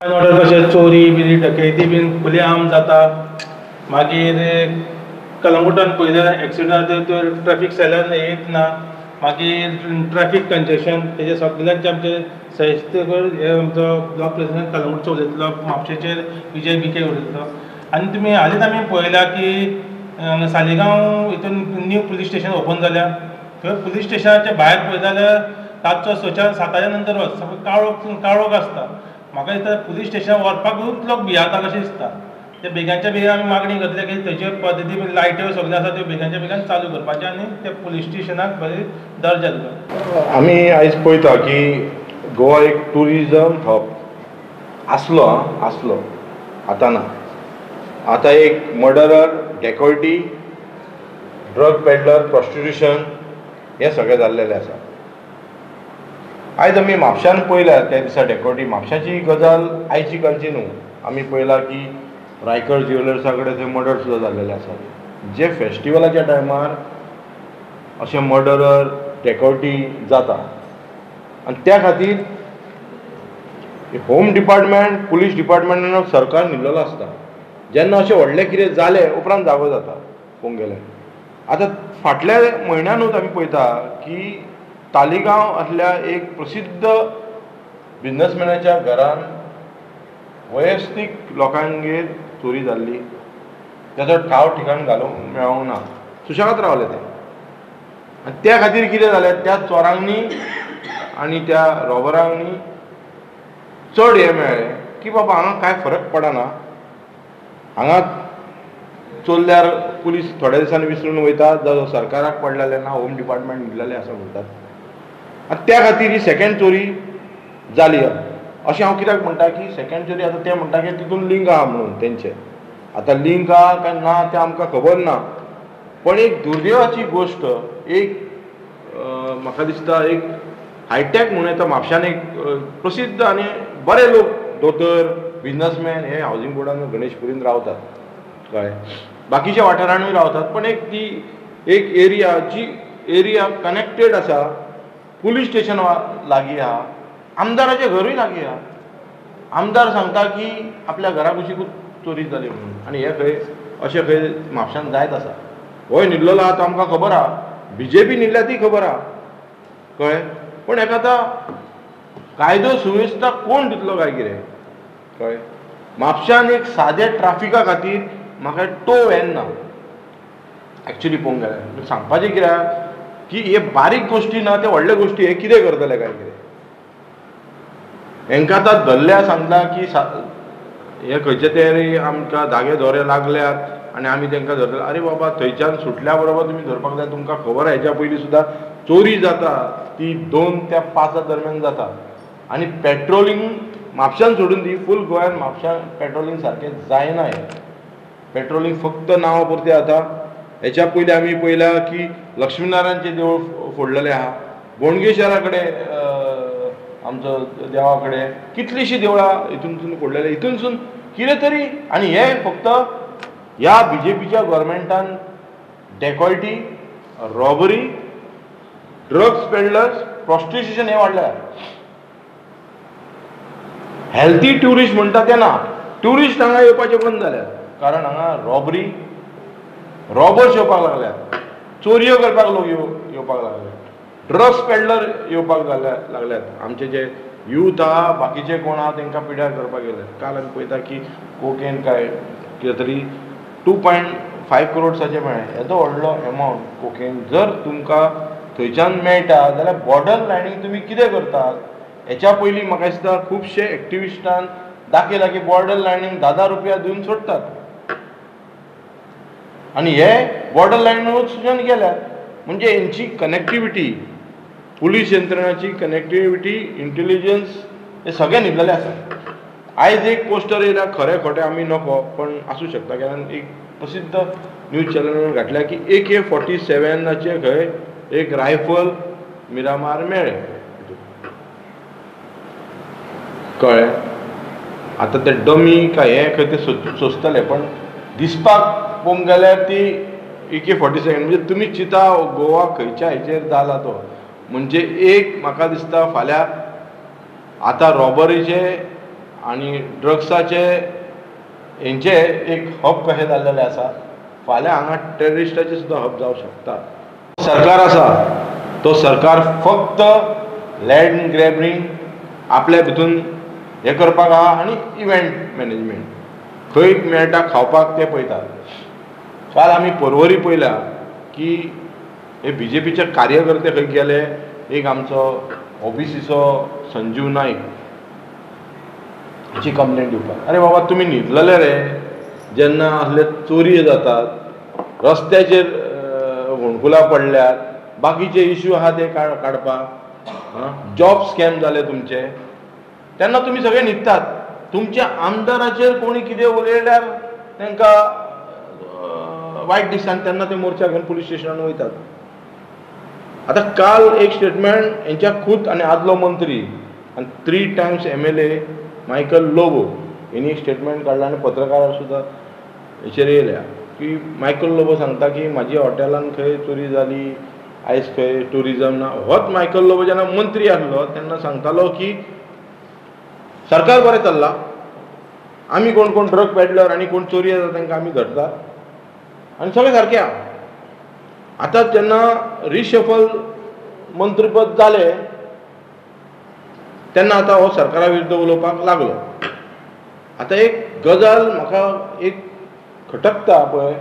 Order कशें चोरी बिरी डकैती बीन खुले आम जाता. मागीर कलंगुटान पळयल्यार एक्सिडंट तर ट्रॅफिक सेलर येत ना. मागीर ट्रॅफिक कंजेशन तेजे सगळ्यांचे आमचे सहिश्तेकर हे आमचो ब्लॉक प्रेसिडेंट कलंगुटचो उलयतलो, म्हापशेचेर विजय बिके उलयतलो. आनी तुमी हालींच आमी पळयला की सालिगांव हितून न्यू पुलीस स्टेशन ओपन जाल्या. थंय पुलीस स्टेशनाच्या भायर पळयता जाल्यार रातचो 7च्या नंतर सगळो काळोख आसता. म्हाका दिसता पुलीस स्टेशन व्हरपाकूच लोक भियाता कशें दिसता. ते बेगांच्या बेगीन आमी मागणी करतले की थंयच्यो पद्दती लायट्यो सगळ्यो आसा त्यो बेगांच्या बेगान चालू करपाच्यो आनी ते पुलीस स्टेशनाक बरी दर्जो दिवप. आमी आयज पळयता की गोवा एक टुरिजम हब आसलो आतां ना. आतां एक मर्डरर, डेकॉयटी, ड्रग पेडलर, प्रॉस्टिट्युशन हें सगळें जाल्लेलें आसा. आयज आमी म्हापशान पळयल्यार त्या दिसा डेकॉयटी म्हापशाची गजाल आयची कालची न्हू. आमी पळयला की रायकर ज्युवेलर्सा कडेन थंय मर्डर सुद्दां जाल्लेले आसा. जे फेस्टिवलाच्या टायमार अशें मर्डरर, डेकॉयटी जाता आनी त्या खातीर होम डिपार्टमेंट, पुलीस डिपार्टमेंटान सरकार न्हिदलेलो आसता. जेन्ना अशें व्हडलें कितें जालें उपरांत जागो जाता पळोवंक गेल्यार. आतां फाटल्या म्हयन्यानूच आमी पळयता की तालिगांवांतल्या एक प्रसिद्ध बिझनसमॅनाच्या घरान वयस्तीक लोकांगेर चोरी जाल्ली. ताचो ठाव ठिकाण घालूंक मेळोंक ना. सुशेगाद रावले ते. आनी त्या खातीर कितें जालें, त्या चोरांनी आनी त्या रॉबरांनी चड हें मेळ्ळें की बाबा हांगा कांय फरक पडना. हांगा चोरल्यार पुलीस थोड्या दिसांनी विसरून वयता, जावं सरकाराक पडलेलें ना, होम डिपार्टमेंट न्हिदलेलें आसा म्हणटात. आनी त्या खातीर ही सेकंड चोरी जाली. अशें हांव कित्याक म्हणटा की सेकंड चोरी आतां ते म्हणटा की तितून लिंक आहा म्हणून तेंचे. आतां लिंक आहा काय ना तें आमकां खबर ना. पण एक दुर्दैवाची गोश्ट, एक म्हाका दिसता एक हायटॅक म्हणून येता म्हापशान एक प्रसिद्ध आनी बरे लोक दोतोर, बिझनसमॅन हे हावजींग बोर्डान गणेशपुरीन रावतात. कळ्ळें. बाकीच्या वाठारांनूय रावतात. पण एक ती एक एरिया जी एरिया कनेक्टेड आसा, पुलीस स्टेशन लागीं आहा, आमदाराचें घरूय लागीं आहा. आमदार सांगता की आपल्या घरा कुशीकूच चोरी जाली म्हणून. आनी हे खंय अशें खंय म्हापशान जायत आसा. होय न्हिदलेलो आहा तो आमकां खबर आहा, BJP न्हिदल्या ती खबर आहा. कळ्ळें. पण हेका आतां कायदो सुवेवस्था कोण दितलो काय कितें. कळ्ळें. म्हापशान एक सादे ट्राफिका खातीर म्हाका टो व्हॅन ना एक्चुली पळोवंक गेल्यार. सांगपाचें कित्याक की हे बारीक गोश्टी ना, ते व्हडले गोश्टी हे कितें करतले काय कितें. हेंकां आतां धरल्या सांगता की हे खंयचे तरी आमकां धागे दोरे लागल्यात आनी आमी तांकां धरतले. आरे बाबा थंयच्यान सुटल्या बरोबर तुमी धरपाक जाय. तुमकां खबर आहा हेच्या पयलीं सुद्दां चोरी जाता ती 2 ते 5 दरम्यान जाता. आनी पेट्रोलिंग म्हापशान सोडून दी, फूल गोंयान म्हापशान पेट्रोलिंग सारकें जायना. हें पेट्रोलिंग फक्त नांवा पुरतें जाता. हेच्या पयलीं आमी पळयला की लक्ष्मीनारायणचें देवूळ फोडलेलें आहा. बोणगे शारा कडेन आमचो देवा कडेन कितलींशीं देवळां हितूनसून फोडलेले. हितूनसून कितें तरी. आनी हे फक्त ह्या BJPच्या गव्हर्मेंटान डेकॉयटी, रॉबरी, ड्रग्स पेडलर्स, प्रॉस्टिट्युशन हे वाडल्या. हेल्थी ट्युरिस्ट म्हणटा ते ना. ट्युरिस्ट हांगा येवपाचे बंद जाल्यात. कारण हांगा रॉबर्स येवपाक लागल्यात, चोरयो करपाक लोक येवपाक लागल्यात, ड्रग्स पेडलर येवपाक लागल्यात. आमचे जे यूथ आहा, बाकीचे कोण आहा तांकां पिड्यार करपाक गेल्यात. काल आमी पळयता की कोकेन काय कितें तरी 2.5 करोड्साचें मेळ्ळें. येदो व्हडलो एमावंट कोकेन जर तुमकां थंयच्यान मेळटा जाल्यार बॉर्डर लायनीक तुमी कितें करतात. हेच्या पयलीं म्हाका दिसता खुबशे एक्टिविस्टान दाखयला की बॉर्डर लायनीक 10 रुपया दिवन सोडटात. आनी हे बॉर्डर लायनीसून गेल्यात. म्हणजे हेंची कनेक्टिविटी, पुलीस यंत्रणाची कनेक्टिविटी, इंटेलिजन्स हे सगळें न्हिदलेलें आसा. आयज एक पोस्टर येयल्या, खरें खोटें आमी नको, पण आसूं शकता. कारण एक प्रसिद्ध न्यूज चॅनलान घातल्या की AK-47 खंय एक रायफल मिरामार मेळ्ळें. कळ्ळें. आतां ते डमी काय हे खंय ते सोंसतले. पण दिसपाक पळोवंक गेल्यार ती AK-47 म्हणजे तुमी चिंता गोवा खंयच्या हेचेर जाला तो. म्हणजे एक म्हाका दिसता फाल्यां आतां रॉबरीचे आनी ड्रग्साचे हेंचे एक हब कशें जाल्लेले आसा. फाल्यां हांगा टेररिस्टाचे सुद्दां हब जावं शकता. सरकार आसा तो सरकार फक्त लँड ग्रॅबिंग आपल्या भितून हे करपाक आहा आनी इव्हेंट मॅनेजमेंट खंय मेळटा खावपाक ते पळयतात. काल आमी परवरी पळयल्या की हे BJPचे कार्यकर्ते खंय गेले. एक आमचो OBCचो संजीव नाईक हाची कंप्लेंट दिवपाक. अरे बाबा तुमी न्हिदलेले रे जेन्ना असले चोरी जातात रस्त्याचेर होणकुलां पडल्यात बाकीचे इश्यू आहा ते काडपाक जॉब स्कॅम जाले तुमचे तेन्ना तुमी सगळे न्हिदतात. तुमच्या आमदाराचेर कोणी कितें उलयल्यार तांकां वायट दिसान तेन्ना ते मोर्चा घेवन पुलीस स्टेशनान वयतात. आतां काल एक स्टेटमेंट हेंच्या खूद आनी आदलो मंत्री आनी 3 times MLA मायकल लोबो हेणी एक स्टेटमेंट काडला आनी पत्रकारां सुद्दां हेचेर येयल्या की मायकल लोबो सांगता की म्हाज्या हॉटेलान खंय चोरी जाली आयज खंय टुरिजम ना. होच मायकल लोबो जेन्ना मंत्री आसलो तेन्ना सांगतालो की सरकार बरें चल्लां आमी कोण कोण ड्रग पेडलर आनी कोण चोरी जाता तांकां आमी धरतात आनी सगळें सारकें आहा. आतां जेन्ना रिशफल मंत्रीपद जालें तेन्ना आतां हो सरकारा विरुद्ध उलोवपाक लागलो. आतां एक गजाल म्हाका एक खटकता पळय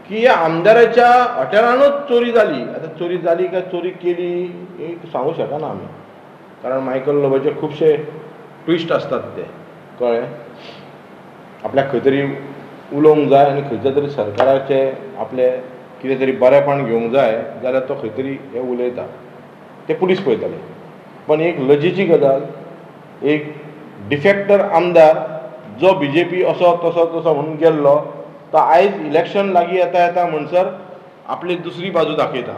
की ह्या आमदाराच्या हॉटेलानूच चोरी जाली. आतां चोरी जाली काय चोरी केली हे सांगूं शकना आमी कारण मायकल लोबोचे खुबशे ट्विस्ट असतात ते कळ्ळें. आपल्याक खंय तरी उलोवंक जाय आनी खंयच्या तरी सरकाराचे आपले कितें तरी बरेपण घेवंक जाय जाल्यार तो खंय तरी हे उलयता ते पुलीस पळयतले. पण एक लजेची गजाल एक डिफेक्टर आमदार जो BJP असो तसो तसो म्हणून गेल्लो तो आयज इलेक्शन लागीं येता येता म्हणसर आपली दुसरी बाजू दाखयता.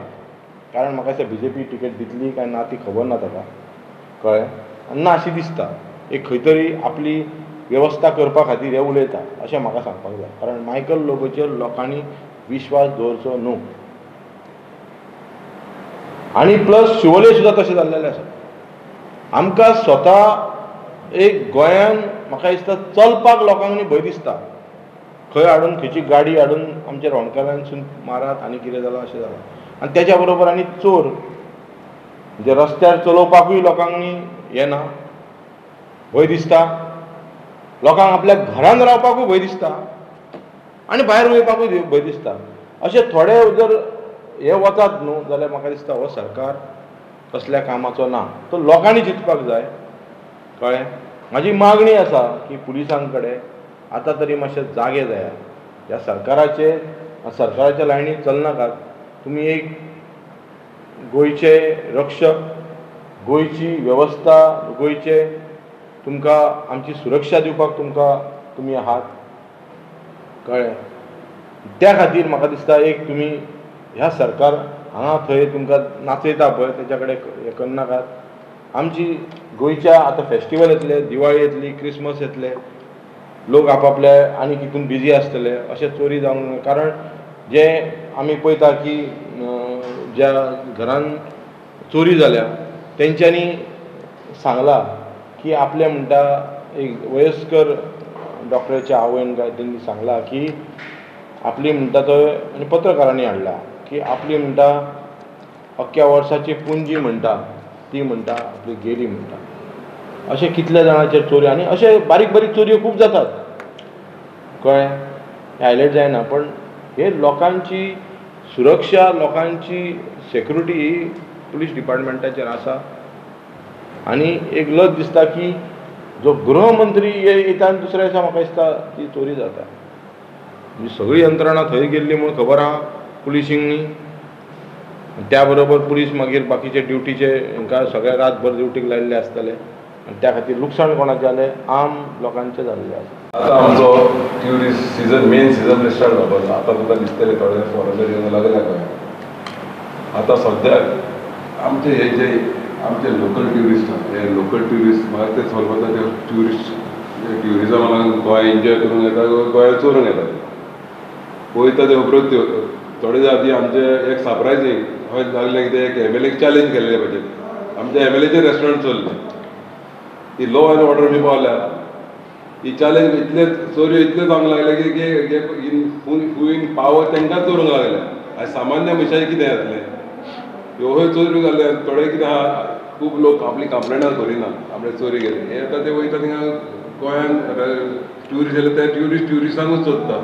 कारण म्हाका दिसता BJP टिकेट दितली काय ना ती खबर ना ताका कळ्ळें ना अशी दिसता. एक खंय तरी आपली वेवस्था करपा खातीर हे उलयता अशें म्हाका सांगपाक जाय. कारण मायकल लोबोचेर लोकांनी विश्वास दवरचो न्हू. आनी प्लस शिवोले सुद्दां तशें जाल्लेलें आसा. आमकां स्वता एक गोंयान म्हाका दिसता चलपाक लोकांनी भंय दिसता. खंय हाडून खंयची गाडी हाडून आमच्या रोणकारांसून मारात आनी कितें जालां अशें जालां. आनी तेच्या बरोबर आनी चोर म्हणजे रस्त्यार चलोवपाकूय लोकांनी हें ना भंय दिसता. लोकांक आपल्या घरान रावपाकूय भंय दिसता आनी भायर वयपाकूय भंय दिसता. अशें थोडे जर हे वतात न्हू जाल्यार म्हाका दिसता हो सरकार कसल्या कामाचो ना. तो लोकांनी चिंतपाक जाय कळ्ळें. म्हाजी मागणी आसा की पुलिसां कडेन आतां तरी मातशे जागे जायात. ह्या सरकाराच्या लायनीत चलनाकात. तुमी एक गोंयचे रक्षक गोंयची वेवस्था गोंयचे तुमकां आमची सुरक्षा दिवपाक तुमी आहात कळ्ळें. त्या खातीर म्हाका दिसता एक तुमी ह्या सरकार हांगा थंय तुमकां नाचयता पळय तेच्या कडेन हें करनाकात. आमची गोंयच्या आतां फेस्टिवल येतले दिवाळी येतली क्रिसमस येतले लोक आपआपले आनी कितून बिजी आसतले अशें चोरी जावंक ना. कारण जे आमी पळयता की ज्या घरान चोरी जाल्या तेंच्यांनी सांगलां की आपले म्हणटा एक वयस्कर डॉक्टराच्या आवयन काय त्यांनी सांगलां की आपली म्हणटा तो आनी पत्रकारांनी हाडला की आपली म्हणटा अख्ख्या वर्साची पुंजी म्हणटा ती म्हणटा आपली गेली म्हणटा. अशे कितले जाणांचेर चोरी आनी अशे बारीक बारीक चोरयो खूब जातात कळ्ळें. हायलायट जायना पण हे लोकांची सुरक्षा लोकांची सेक्युरिटी ही पुलीस डिपार्टमेंटाचेर आसा. आनी एक लज दिसता की जो गृहमंत्री येता आनी दुसऱ्या दिसा म्हाका दिसता ती चोरी जाता. म्हणजे सगळी यंत्रणा थंय गेल्ली म्हूण खबर आहा पुलिसींनी. त्या बरोबर पुलीस मागीर बाकीचे ड्युटीचे हांकां सगळे रातभर ड्युटीक लायिल्ले आसतले आनी त्या खातीर लुकसाण कोणाचें जालें आम लोकांचें जाल्लें आसा. आतां आमचो tourist season main season start जावपाचो. आतां तुका दिसतलें थोडे फॉरेनर येवंक लागल्या गोंयांत. आतां सद्याक आमचे हे जे आमचे लोकल ट्युरिस्ट आहा हे लोकल ट्युरिस्ट म्हाका ते सोलपता ते ट्युरिस्ट ट्युरिजमाक गोंय एन्जॉय करूंक येता गोंया चोरूंक येता वयता ते उपरोत थोडे जाती आमचे एक सरप्रायजींग हय लागलें कितें एक MLAक चॅलेंज केलेलें पाहिजे. आमच्या MLAचें रेस्टॉरंट चल्लें ती लॉ एंड ऑर्डर बी पावल्या ही चॅलेंज इतले चोऱ्यो इतल्यो जावंक लागले की इन पावर तांकांच चोरूंक लागले आनी सामान्य मनशाचें कितें जातलें ह्यो चोऱ्यो जाल्ले थोडे कितें आहा खूब लोक आपली कंप्लेनां करिना आपले चोरी गेले हे आतां ते वयता थिंगा गोंयान ट्युरिस्ट येयले ते ट्युरिस्टांकूच सोदता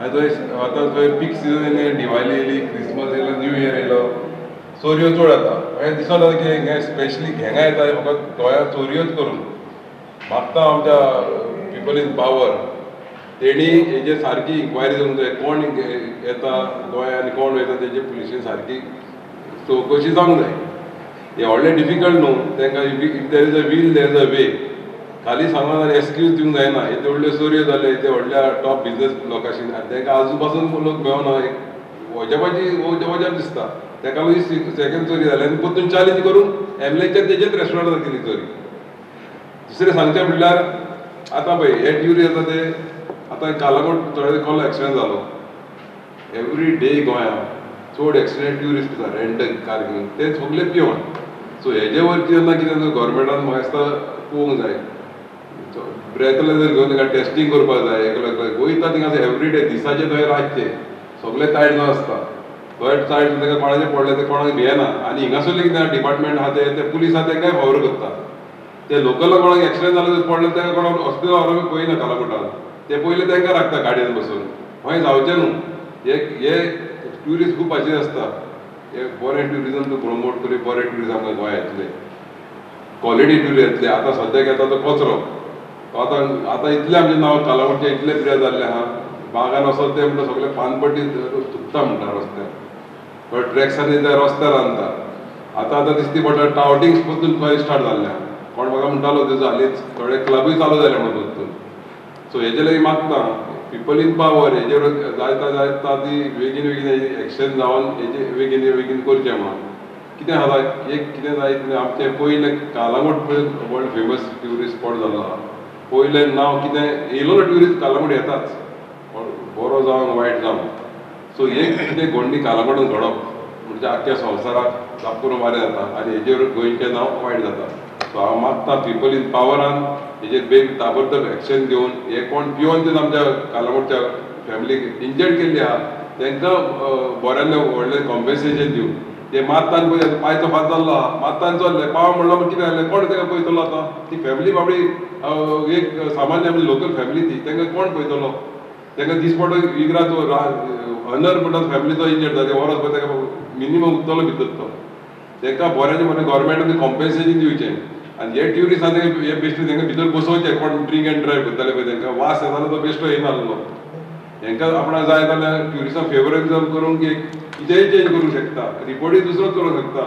आनी थंय आतां थंय पीक सिजन येयलें दिवाळी येयली क्रिसमस येयलो न्यू इयर येयलो चोरयो चड जाता हें दिसना की हे स्पेशली घेंगा येता फकत गोंयांत चोरयोच करून मागता आमच्या पीपल इन पावर तेणी हेजेर सारकी इन्क्वायरी जावंक जाय कोण येता गोंयांत कोण वयता तेजे पुलिशेन सारकी चवकशी जावंक जाय हे व्हडलें डिफिकल्ट न्हू तांकां if there is a will there is a way खाली सांगून जाल्यार एक्सक्यूज दिवंक जायना हे व्हडल्यो चोरयो जाले ते व्हडल्या टॉप बिजनस लोकांशी आनी तांकां आजू पासून लोक मेळना वजप दिसता ताका लागून सेकंड चोरी जाली आनी परतून चॅलेंज करून एमएलएच्या तेजेच रेस्टॉरंटान केली चोरी दुसरें सांगचें म्हणल्यार आतां पळय हे ट्युरिस्ट येता ते आतां कालांगूट थोडे कसलो एक्सिडेंट जालो एवरी डे गोंयांत चड एक्सिडेंट ट्युरिस्ट जाता रेंटल कार घेवन ते सगळे पिवन सो हेजे वरती जेन्ना कितें गोवोरमेंटान म्हाका दिसता पळोवंक जाय ब्रेथलेस घेवन ताका टेस्टींग करपाक जाय वयता थिंगा एवरी डे दिसाचे थंय रातचे सगळे टायट जावन आसता थंय टायट ताका कोणाचें पडलें ते कोणाक भियेना आनी हिंगासरले कितें डिपार्टमेंट आहा ते पुलीस आहा तांकांय फावर करता ते लोकल कोणाक एक्सिडेंट जालो पडलें ताका कोणाक हॉस्पिटल व्हरोंक पळयना कालाकोटान ते पयले तांकां राखता गाडयेन बसून खंय जावचें न्हू हे ट्युरिस्ट खूब भाशेन आसता हे बरें ट्युरिजम तूं प्रमोट करी बरें ट्युरिजम आमकां गोंया येतलें क्वॉलिटी ट्युरिस्ट येतलें आतां सद्याक येता तो कचरो आतां इतलें आमचें नांव कालावडचें इतलें पिड्यार जाल्लें आहा बागान वचत ते म्हणटा सगळे पानपट्टी तुकता म्हणटा रस्त्यार थंय ट्रॅक्सांनी ते रस्त्यार रांदता आतां दिसती पडटा टावटींग पसून खंय स्टार्ट जाल्लें आहा कोण म्हाका म्हणटालो तेजो हालींच थोडे क्लबूय चालू जाले म्हणून परतून सो हेजे लागीं मागता पीपल इन पावर हेजेर जायता ती बेगीन एक्शन जावन हेजे बेगीन करचें म्हणून कितें आहा एक कितें जायत आमचें पयलें Calangute world famous tourist spot जालो आहा पयलें नांव कितें येयलो ट्युरिस्ट कालांगूट येताच बरो जावं वायट जावं सो एक कितें घडणी कालांगूटान घडप म्हणजे आख्ख्या संवसाराक जाप करून वारें जाता आनी हेजेर गोंयचें नांव वायट जाता सो हांव मागता पीपल इन पावरान हेजेर बेग ताबडतोब एक्शन घेवन हे कोण पिवन ते आमच्या कालांगूटच्या फॅमिलीक इंजर्ड केल्ली आहा तांकां बऱ्यांतलें व्हडलें कॉम्पेन्सेशन दिवन ते मारतान पळय पांयचो फात जाल्लो आहा मारतान चल्ले पाव म्हणलो कितें जालें कोण ताका पळयतलो आतां ती फॅमिली बाबडी एक सामान्य आमची लोकल फॅमिली ती तांकां कोण पळयतलो तांकां दिसपडो इगराचो अनर म्हणटा फॅमिलीचो इंजर्ड जाता वरस पळय ताका मिनिमम उरतलो भितर तो तांकां बऱ्याचे बरें गोवोरमेंटान कॉम्पेन्सेशन दिवचें आनी हे ट्युरिस्ट आहा हे बेश्टे तांकां भितर बसोवचें कोण ड्रिंक एंड ड्रायव्ह करताले पळय तांकां वास येतालो तो बेश्टो येयनासलो हांकां आपणाक जाय जाल्यार ट्युरिस्टांक फेवरिजम करून कितेंय चेंज करूंक शकता रिपोर्टूय दुसरोच करूंक शकता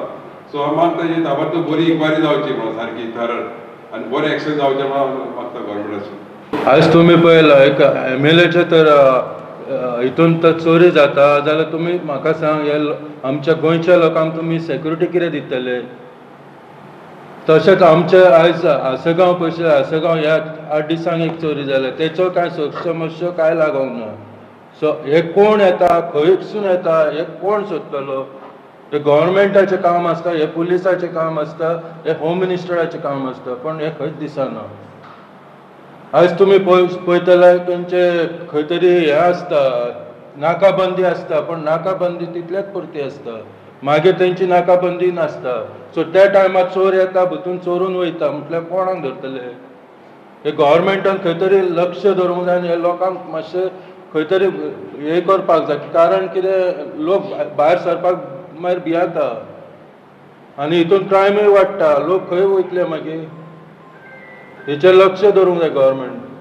सो हांव मागता जी ताबडतोब बरी इन्क्वायरी जावची म्हणून सारकी थरड आनी बरें एक्शन जावचें म्हणून मागता गोवोरमेंटाचें आज तुम्ही पळयला एक एमएलएचे तर हितून तर चोरी जाता जाल्यार तुमी म्हाका सांग हे आमच्या गोंयच्या लोकांक तुमी सेक्युरिटी कितें दितले तशेंच आमचे आयज आसगांव पयशे आसगांव ह्या 8 दिसांक एक चोरी जाल्या तेचो कांय समस्या कांय लागोंक ना सो हे कोण येता खंयसून येता हे कोण सोदतलो हे गव्हर्मेंटाचें काम आसता हे पुलिसाचें काम आसता हे होम मिनिस्टराचें काम आसता पण हे खंयच दिसना आज तुम्ही पळयतले तेंचे खंय तरी हे आसता नाकाबंदी आसता पण नाकाबंदी तितल्याच पुरती आसता मागीर तेंची नाकाबंदी नासता सो त्या टायमार चोर येता भितून चोरून वयता म्हटल्यार कोणाक धरतले हे गव्हर्मेंटान खंय तरी लक्ष दवरूंक जाय आनी हे लोकांक मातशें खंय तरी हे करपाक जाय कारण कितें लोक भायर सरपाक मागीर भियेता आनी हितून क्रायमूय वाडटा लोक खंय वयतले मागीर हेचेर लक्ष दवरूंक जाय गव्हर्मेंट